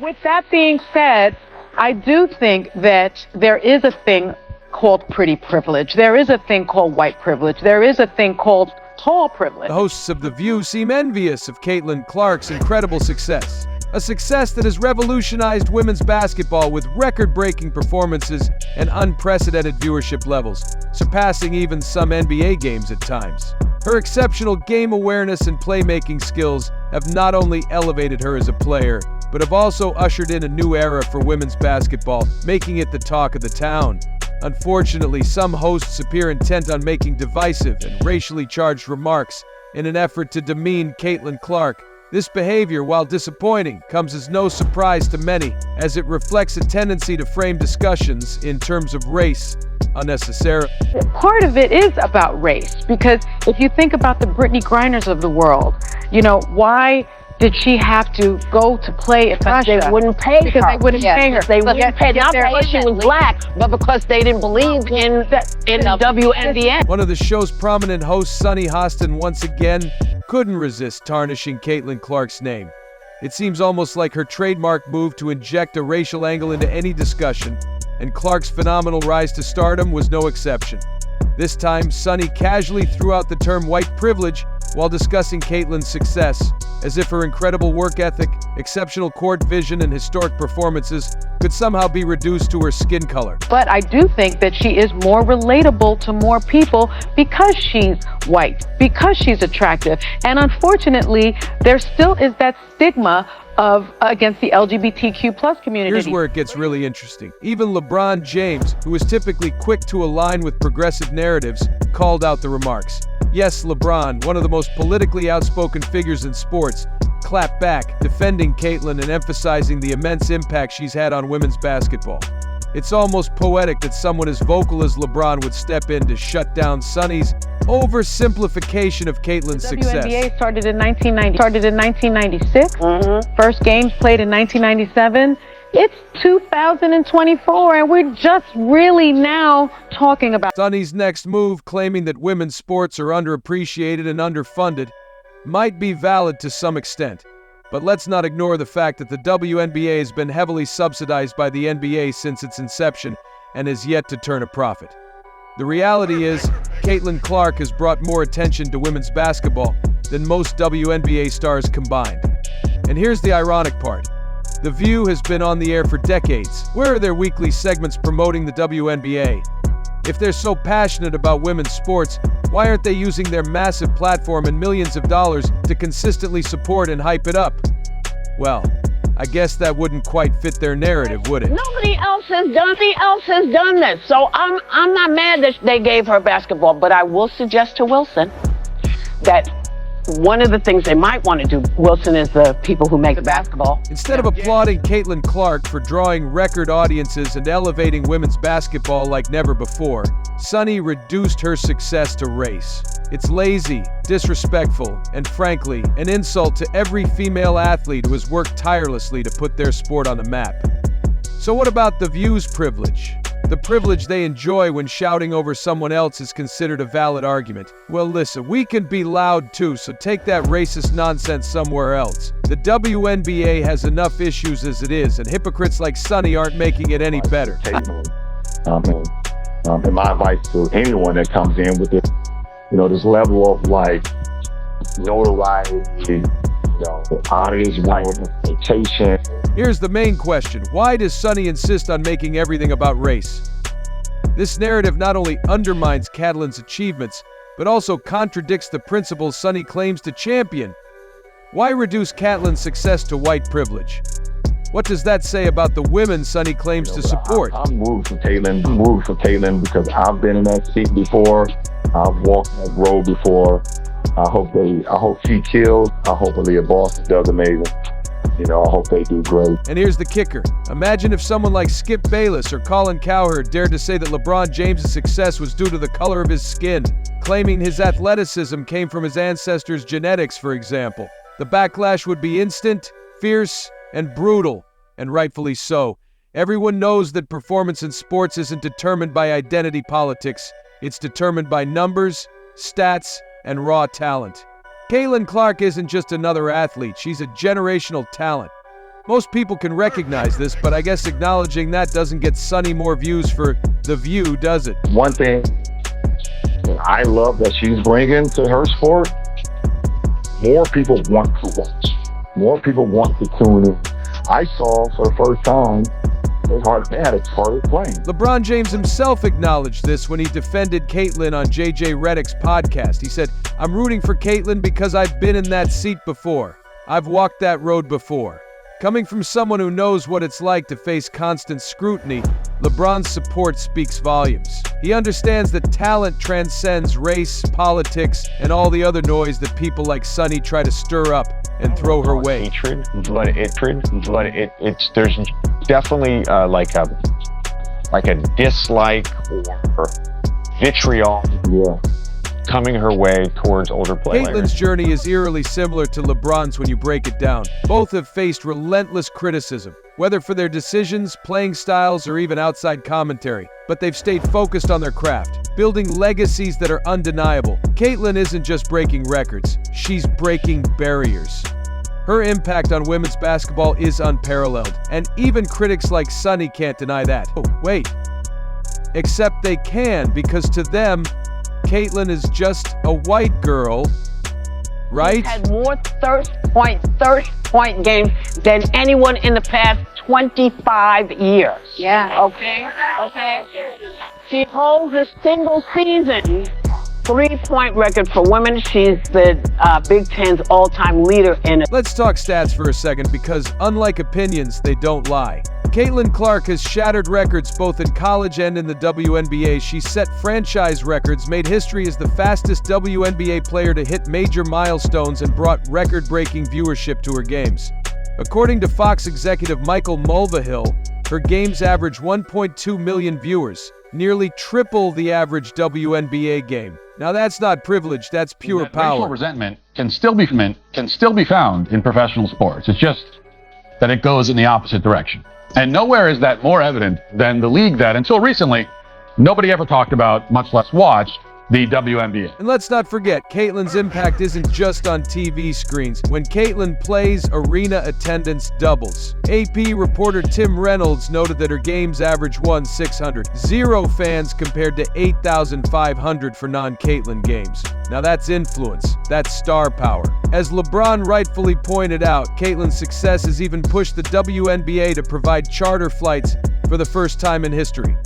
With that being said, I do think that there is a thing called pretty privilege. There is a thing called white privilege. There is a thing called tall privilege. The hosts of The View seem envious of Caitlin Clark's incredible success. A success that has revolutionized women's basketball with record-breaking performances and unprecedented viewership levels, surpassing even some NBA games at times. Her exceptional game awareness and playmaking skills have not only elevated her as a player, but have also ushered in a new era for women's basketball, making it the talk of the town. Unfortunately, some hosts appear intent on making divisive and racially charged remarks in an effort to demean Caitlin Clark. This behavior, while disappointing, comes as no surprise to many, as it reflects a tendency to frame discussions in terms of race unnecessarily. Part of it is about race, because if you think about the Brittany Griners of the world, why did she have to go to play in Russia? They wouldn't pay her. Because they wouldn't pay her. They wouldn't pay her, not because she was black, but because they didn't believe in the WNBA. One of the show's prominent hosts, Sunny Hostin, once again couldn't resist tarnishing Caitlin Clark's name. It seems almost like her trademark move to inject a racial angle into any discussion, and Clark's phenomenal rise to stardom was no exception. This time, Sunny casually threw out the term white privilege while discussing Caitlin's success, as if her incredible work ethic, exceptional court vision, and historic performances could somehow be reduced to her skin color. But I do think that she is more relatable to more people because she's white, because she's attractive. And unfortunately, there still is that stigma against the LGBTQ plus community. Here's where it gets really interesting. Even LeBron James, who is typically quick to align with progressive narratives, called out the remarks. Yes, LeBron, one of the most politically outspoken figures in sports, clapped back, defending Caitlin and emphasizing the immense impact she's had on women's basketball. It's almost poetic that someone as vocal as LeBron would step in to shut down Sunny's oversimplification of Caitlin's success. The WNBA started in 1996. First games played in 1997. It's 2024, and we're just really now talking about Sunny's next move, claiming that women's sports are underappreciated and underfunded, might be valid to some extent. But let's not ignore the fact that the WNBA has been heavily subsidized by the NBA since its inception and has yet to turn a profit. The reality is, Caitlin Clark has brought more attention to women's basketball than most WNBA stars combined. And here's the ironic part. The View has been on the air for decades. Where are their weekly segments promoting the WNBA? If they're so passionate about women's sports, why aren't they using their massive platform and millions of dollars to consistently support and hype it up? Well, I guess that wouldn't quite fit their narrative, would it? Nobody else has done this. So I'm not mad that they gave her basketball, but I will suggest to Wilson that one of the things they might want to do, Wilson is the people who make the basketball. Instead of applauding Caitlin Clark for drawing record audiences and elevating women's basketball like never before, Sunny reduced her success to race. It's lazy, disrespectful, and frankly, an insult to every female athlete who has worked tirelessly to put their sport on the map. So what about the View's privilege? The privilege they enjoy when shouting over someone else is considered a valid argument. Well, listen, we can be loud too, so take that racist nonsense somewhere else. The WNBA has enough issues as it is, and hypocrites like Sunny aren't making it any better. And my advice to anyone that comes in with this level of notoriety, honors, reputation. Here's the main question. Why does Sunny insist on making everything about race? This narrative not only undermines Caitlin's achievements, but also contradicts the principles Sunny claims to champion. Why reduce Caitlin's success to white privilege? What does that say about the women Sunny claims to support? I'm rooting for Caitlin. I'm rooting for Caitlin because I've been in that seat before. I've walked that road before. I hope she kills. I hope Aaliyah Boston does amazing. I hope they do great. And here's the kicker. Imagine if someone like Skip Bayless or Colin Cowherd dared to say that LeBron James' success was due to the color of his skin, claiming his athleticism came from his ancestors' genetics, for example. The backlash would be instant, fierce, and brutal, and rightfully so. Everyone knows that performance in sports isn't determined by identity politics. It's determined by numbers, stats, and raw talent. Caitlin Clark isn't just another athlete, she's a generational talent. Most people can recognize this, but I guess acknowledging that doesn't get Sunny more views for The View, does it? One thing I love that she's bringing to her sport, more people want to watch. More people want to tune in. I saw for the first time they had a target playing. LeBron James himself acknowledged this when he defended Caitlyn on JJ Redick's podcast. He said, "I'm rooting for Caitlyn because I've been in that seat before. I've walked that road before." Coming from someone who knows what it's like to face constant scrutiny, LeBron's support speaks volumes. He understands that talent transcends race, politics, and all the other noise that people like Sunny try to stir up and throw her way. Hatred, but it's there's definitely like a dislike or vitriol coming her way towards older players. Caitlyn's journey is eerily similar to LeBron's when you break it down. Both have faced relentless criticism, whether for their decisions, playing styles, or even outside commentary. But they've stayed focused on their craft, building legacies that are undeniable. Caitlyn isn't just breaking records, she's breaking barriers. Her impact on women's basketball is unparalleled, and even critics like Sunny can't deny that. Oh, wait. Except they can, because to them, Caitlyn is just a white girl, right? She's had more 30-point games than anyone in the past 25 years. Yeah. Okay. She holds a single season 3-point record for women. She's the Big Ten's all-time leader in it. Let's talk stats for a second, because unlike opinions, they don't lie. Caitlyn Clark has shattered records both in college and in the WNBA. She set franchise records, made history as the fastest WNBA player to hit major milestones, and brought record-breaking viewership to her games. According to Fox executive Michael Mulvihill, her games average 1.2 million viewers, nearly triple the average WNBA game. Now that's not privilege, that's pure power. Racial resentment can still be found in professional sports. It's just that it goes in the opposite direction. And nowhere is that more evident than the league that, until recently, nobody ever talked about, much less watched, the WNBA. And let's not forget, Caitlyn's impact isn't just on TV screens. When Caitlyn plays, arena attendance doubles. AP reporter Tim Reynolds noted that her games average 1,600. 0 fans compared to 8,500 for non-Caitlyn games. Now that's influence. That's star power. As LeBron rightfully pointed out, Caitlyn's success has even pushed the WNBA to provide charter flights for the first time in history.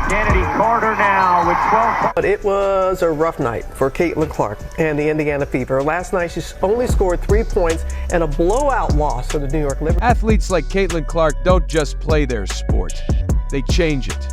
Kennedy Carter now with 12. But it was a rough night for Caitlyn Clark and the Indiana Fever. Last night, she only scored 3 points and a blowout loss to the New York Liberty. Athletes like Caitlyn Clark don't just play their sport, they change it.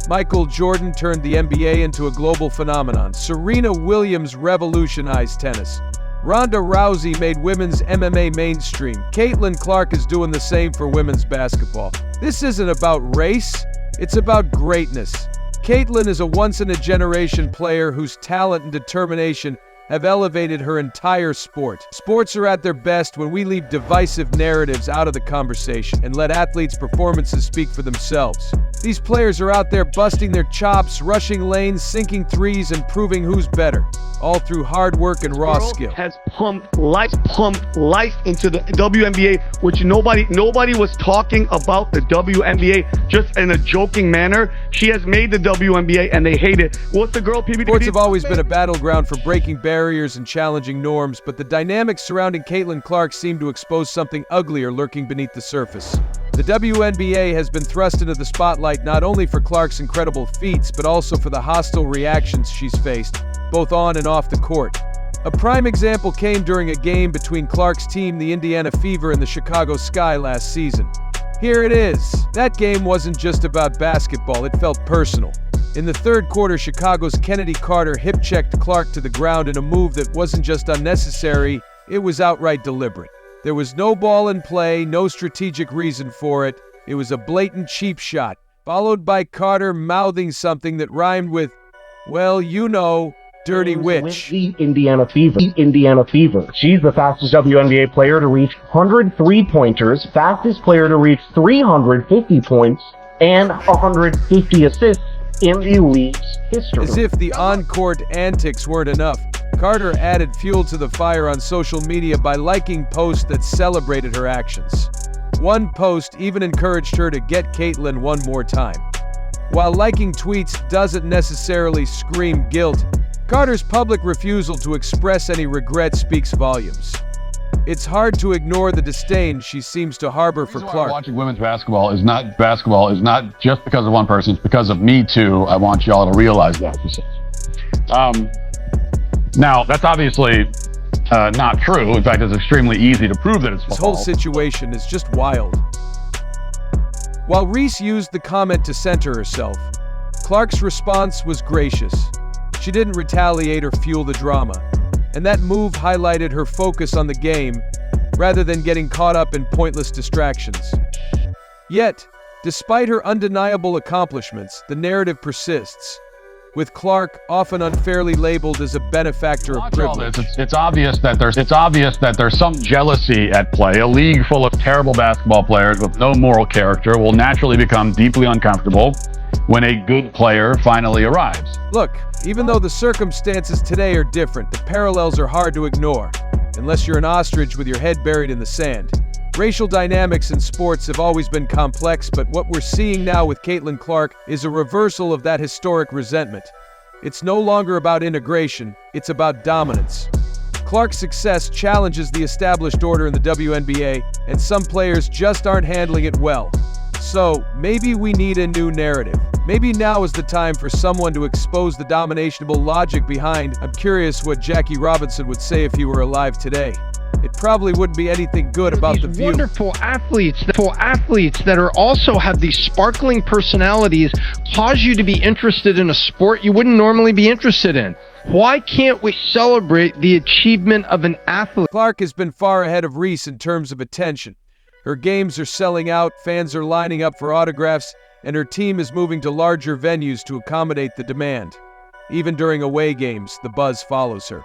Michael Jordan turned the NBA into a global phenomenon. Serena Williams revolutionized tennis. Ronda Rousey made women's MMA mainstream. Caitlyn Clark is doing the same for women's basketball. This isn't about race. It's about greatness. Caitlyn is a once-in-a-generation player whose talent and determination have elevated her entire sport. Sports are at their best when we leave divisive narratives out of the conversation and let athletes' performances speak for themselves. These players are out there busting their chops, rushing lanes, sinking threes, and proving who's better, all through hard work and raw skill. Has pumped life into the WNBA, which nobody was talking about the WNBA just in a joking manner. She has made the WNBA and they hate it. What's the girl PBD? Sports have always been a battleground for breaking barriers and challenging norms, but the dynamics surrounding Caitlyn Clark seem to expose something uglier lurking beneath the surface. The WNBA has been thrust into the spotlight not only for Clark's incredible feats, but also for the hostile reactions she's faced, both on and off the court. A prime example came during a game between Clark's team, the Indiana Fever, and the Chicago Sky last season. Here it is. That game wasn't just about basketball, it felt personal. In the third quarter, Chicago's Kennedy Carter hip-checked Clark to the ground in a move that wasn't just unnecessary, it was outright deliberate. There was no ball in play, no strategic reason for it. It was a blatant cheap shot, followed by Carter mouthing something that rhymed with, well, you know, dirty witch. The Indiana Fever. She's the fastest WNBA player to reach 100 three-pointers, fastest player to reach 350 points, and 150 assists in the league's history. As if the on-court antics weren't enough, Carter added fuel to the fire on social media by liking posts that celebrated her actions. One post even encouraged her to get Caitlyn one more time. While liking tweets doesn't necessarily scream guilt, Carter's public refusal to express any regret speaks volumes. It's hard to ignore the disdain she seems to harbor for Clark. Watching women's basketball is not just because of one person, it's because of me too. I want y'all to realize that. Now, that's obviously not true. In fact, it's extremely easy to prove that it's false. This whole situation is just wild. While Reese used the comment to center herself, Clark's response was gracious. She didn't retaliate or fuel the drama, and that move highlighted her focus on the game rather than getting caught up in pointless distractions. Yet, despite her undeniable accomplishments, the narrative persists, with Clark often unfairly labeled as a benefactor of privilege. It's obvious that there's some jealousy at play. A league full of terrible basketball players with no moral character will naturally become deeply uncomfortable when a good player finally arrives. Look, even though the circumstances today are different, the parallels are hard to ignore, unless you're an ostrich with your head buried in the sand. Racial dynamics in sports have always been complex, but what we're seeing now with Caitlyn Clark is a reversal of that historic resentment. It's no longer about integration, it's about dominance. Clark's success challenges the established order in the WNBA, and some players just aren't handling it well. So, maybe we need a new narrative. Maybe now is the time for someone to expose the dominationable logic behind. I'm curious what Jackie Robinson would say if he were alive today. It probably wouldn't be anything good about the View. Wonderful athletes that are also have these sparkling personalities cause you to be interested in a sport you wouldn't normally be interested in. Why can't we celebrate the achievement of an athlete? Clark has been far ahead of Reese in terms of attention. Her games are selling out, fans are lining up for autographs, and her team is moving to larger venues to accommodate the demand. Even during away games, the buzz follows her.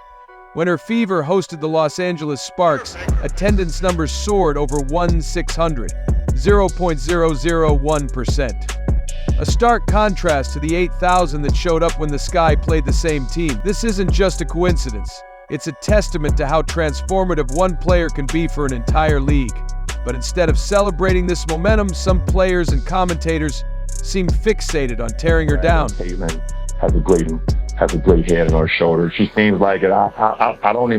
When her Fever hosted the Los Angeles Sparks, attendance numbers soared over 1,600, 0.001%. A stark contrast to the 8,000 that showed up when the Sky played the same team. This isn't just a coincidence. It's a testament to how transformative one player can be for an entire league. But instead of celebrating this momentum, some players and commentators seem fixated on tearing her down. Caitlyn has a great head on her shoulders. She seems like it. I don't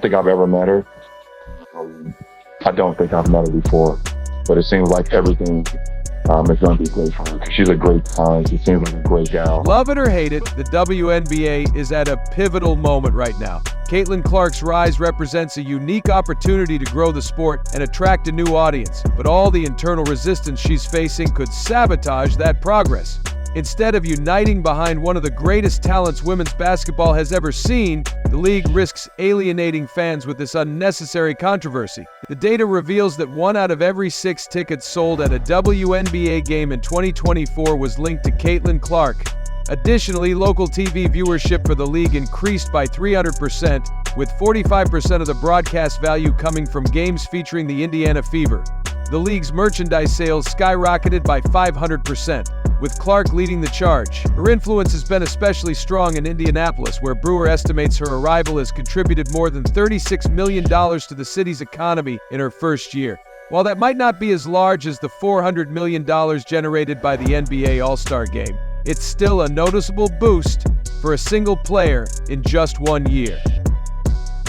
think I've ever met her. I don't think I've met her before, but it seems like everything is going to be great for her. She's a great talent. She seems like a great gal. Love it or hate it, the WNBA is at a pivotal moment right now. Caitlyn Clark's rise represents a unique opportunity to grow the sport and attract a new audience, but all the internal resistance she's facing could sabotage that progress. Instead of uniting behind one of the greatest talents women's basketball has ever seen, the league risks alienating fans with this unnecessary controversy. The data reveals that 1 out of every 6 tickets sold at a WNBA game in 2024 was linked to Caitlyn Clark. Additionally, local TV viewership for the league increased by 300%, with 45% of the broadcast value coming from games featuring the Indiana Fever. The league's merchandise sales skyrocketed by 500%, with Clark leading the charge. Her influence has been especially strong in Indianapolis, where Brewer estimates her arrival has contributed more than $36 million to the city's economy in her first year. While that might not be as large as the $400 million generated by the NBA All-Star Game, it's still a noticeable boost for a single player in just 1 year.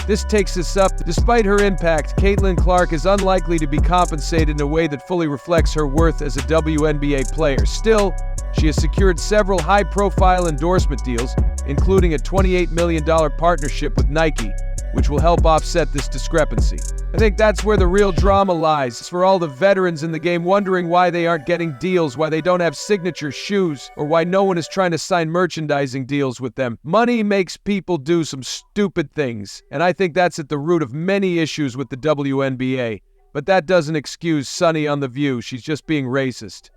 This takes us up. Despite her impact, Caitlyn Clark is unlikely to be compensated in a way that fully reflects her worth as a WNBA player. Still, she has secured several high-profile endorsement deals, including a $28 million partnership with Nike, which will help offset this discrepancy. I think that's where the real drama lies. For all the veterans in the game wondering why they aren't getting deals, why they don't have signature shoes, or why no one is trying to sign merchandising deals with them. Money makes people do some stupid things, and I think that's at the root of many issues with the WNBA. But that doesn't excuse Sunny on The View. She's just being racist.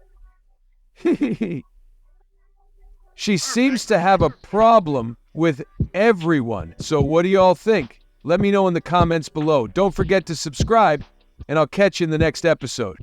She seems to have a problem with everyone. So what do y'all think? Let me know in the comments below. Don't forget to subscribe, and I'll catch you in the next episode.